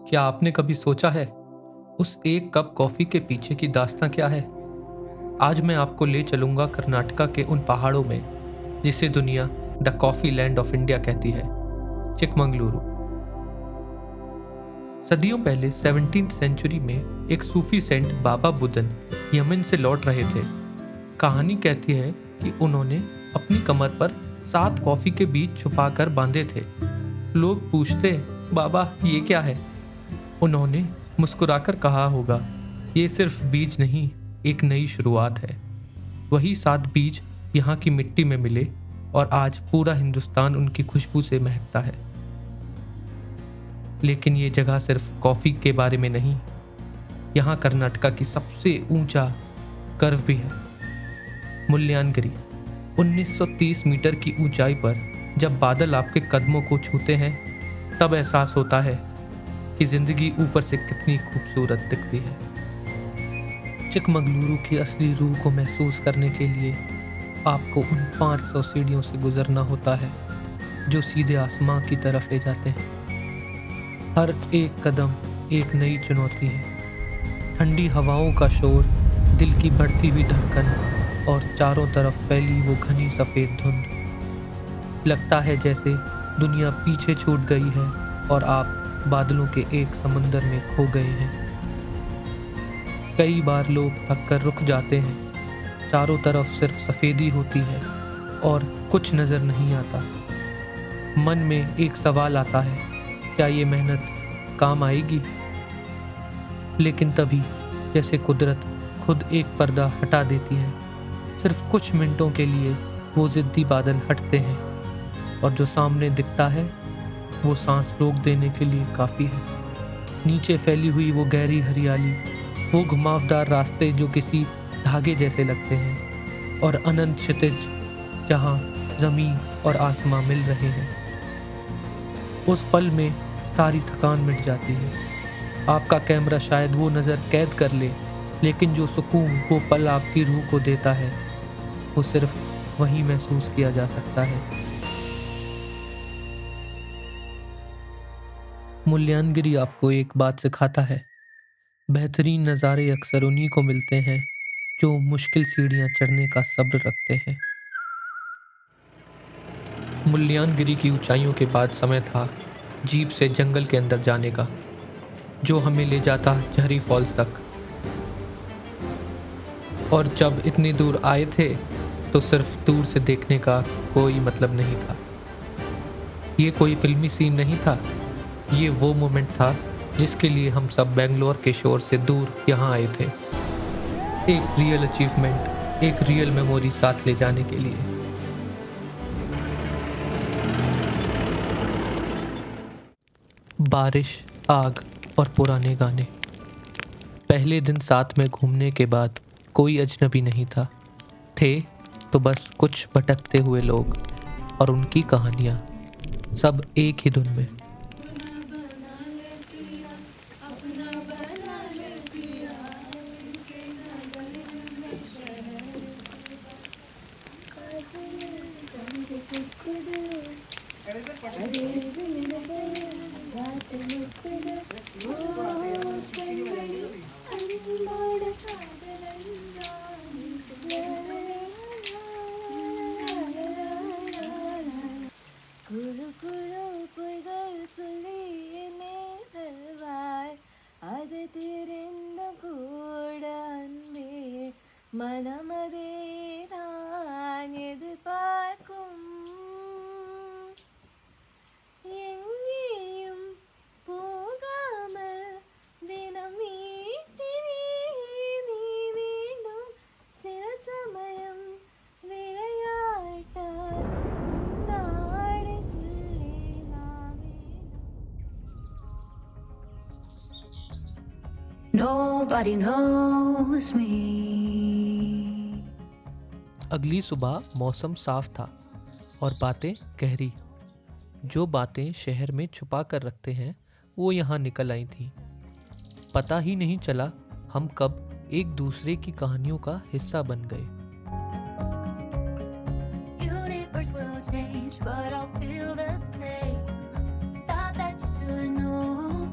क्या आपने कभी सोचा है उस एक कप कॉफी के पीछे की दास्तां क्या है? आज मैं आपको ले चलूंगा कर्नाटका के उन पहाड़ों में जिसे दुनिया the coffee land of India कहती है, चिकमंगलुरु। सदियों पहले 17th सेंचुरी में एक Sufi saint Baba Budan Yemen से लौट रहे थे। कहानी कहती है कि उन्होंने अपनी कमर पर 7 कॉफी के बीज छुपाकर बांधे थे। लोग पूछते, बाबा ये क्या है? उन्होंने मुस्कुराकर कहा होगा, ये सिर्फ बीज नहीं, एक नई शुरुआत है। वही 7 बीज यहाँ की मिट्टी में मिले और आज पूरा हिंदुस्तान उनकी खुशबू से महकता है। लेकिन ये जगह सिर्फ कॉफी के बारे में नहीं, यहाँ कर्नाटका की सबसे ऊंचा कर्व भी है, मुल्यानगिरी। 1930 मीटर की ऊंचाई पर जब बादल आपके कदमों को छूते हैं, तब एहसास होता है कि जिंदगी ऊपर से कितनी खूबसूरत दिखती है। चिकमंगलुरु की असली रूह को महसूस करने के लिए आपको उन 500 सीढ़ियों से गुजरना होता है जो सीधे आसमां की तरफ ले जाते हैं। हर एक कदम एक नई चुनौती है। ठंडी हवाओं का शोर, दिल की बढ़ती हुई धड़कन और चारों तरफ फैली वो घनी सफ़ेद धुंध। लगता है जैसे दुनिया पीछे छूट गई है और आप बादलों के एक समंदर में खो गए हैं। कई बार लोग थक कर रुक जाते हैं। चारों तरफ सिर्फ सफ़ेदी होती है और कुछ नज़र नहीं आता। मन में एक सवाल आता है, क्या ये मेहनत काम आएगी? लेकिन तभी जैसे कुदरत खुद एक पर्दा हटा देती है। सिर्फ कुछ मिनटों के लिए वो ज़िद्दी बादल हटते हैं और जो सामने दिखता है वो सांस रोक देने के लिए काफ़ी है। नीचे फैली हुई वो गहरी हरियाली, वो घुमावदार रास्ते जो किसी धागे जैसे लगते हैं, और अनंत क्षितिज जहाँ ज़मीन और आसमां मिल रहे हैं। उस पल में सारी थकान मिट जाती है। आपका कैमरा शायद वो नज़र कैद कर ले, लेकिन जो सुकून वो पल आपकी रूह को देता है, वो सिर्फ वहीं महसूस किया जा सकता है। मुल्यानगिरी आपको एक बात सिखाता है, बेहतरीन नज़ारे अक्सर उन्हीं को मिलते हैं जो मुश्किल सीढ़ियाँ चढ़ने का सब्र रखते हैं। मुल्यानगिरी की ऊंचाइयों के बाद समय था जीप से जंगल के अंदर जाने का, जो हमें ले जाता जहरी फॉल्स तक। और जब इतनी दूर आए थे तो सिर्फ दूर से देखने का कोई मतलब नहीं था। ये कोई फिल्मी सीन नहीं था, ये वो मोमेंट था जिसके लिए हम सब बेंगलोर के शोर से दूर यहाँ आए थे। एक रियल अचीवमेंट, एक रियल मेमोरी साथ ले जाने के लिए। बारिश, आग और पुराने गाने। पहले दिन साथ में घूमने के बाद कोई अजनबी नहीं था। थे तो बस कुछ भटकते हुए लोग और उनकी कहानियाँ, सब एक ही धुन में। Nobody knows me. अगली सुबह मौसम साफ था और बातें गहरी। जो बातें शहर में छुपा कर रखते हैं वो यहाँ निकल आई थी। पता ही नहीं चला हम कब एक दूसरे की कहानियों का हिस्सा बन गए। Universe will change. change, but I'll feel the same. Thought that you should know.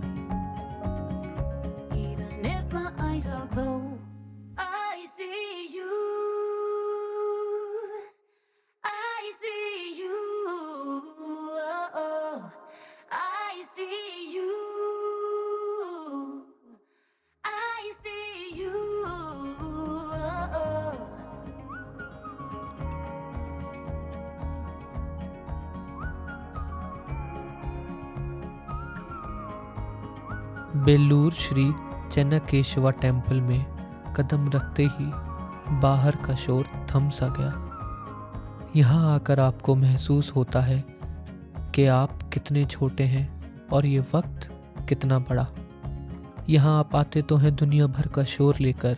Even if my eyes are closed, I see you. I see you. Oh, I see you. I see you. Oh. Belur Shri Channakeshava temple में कदम रखते ही बाहर का शोर थम सा गया। यहाँ आकर आपको महसूस होता है कि आप कितने छोटे हैं और ये वक्त कितना बड़ा। यहाँ आप आते तो हैं दुनिया भर का शोर लेकर,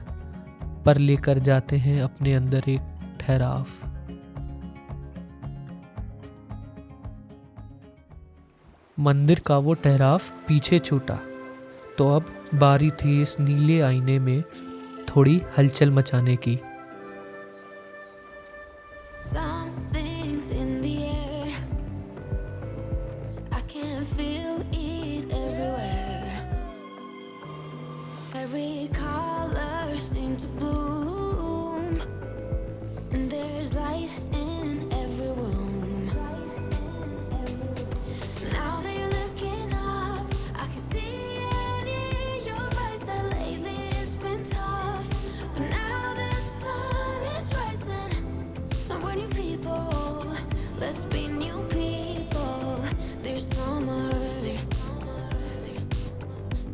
पर लेकर जाते हैं अपने अंदर एक ठहराव। मंदिर का वो ठहराव पीछे छूटा तो अब बारी थी इस नीले आईने में थोड़ी हलचल मचाने की। Something's in the air. I can feel it everywhere. Every color seems to bloom, and there's light in every room. Now that you're looking up, I can see it in your eyes that lately it's been tough. But now the sun is rising. And we're new people, let's be new people. There's summer.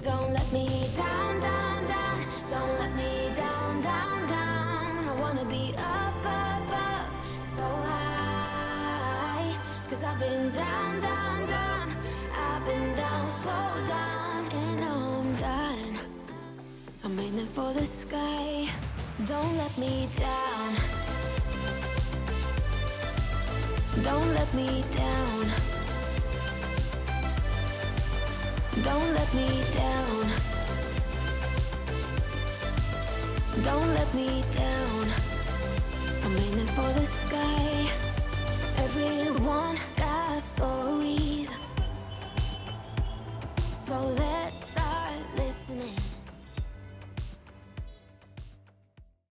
Don't let me down, down, down. Don't let me down, down, down. I wanna be up, up, up, so high. 'Cause I've been down, down, down. I've been down, so down. And now I'm done. I'm aiming for the sky. Don't let me down. Don't let me down. Don't let me down. Don't let me down. I'm aiming for the sky. Everyone got stories, so let's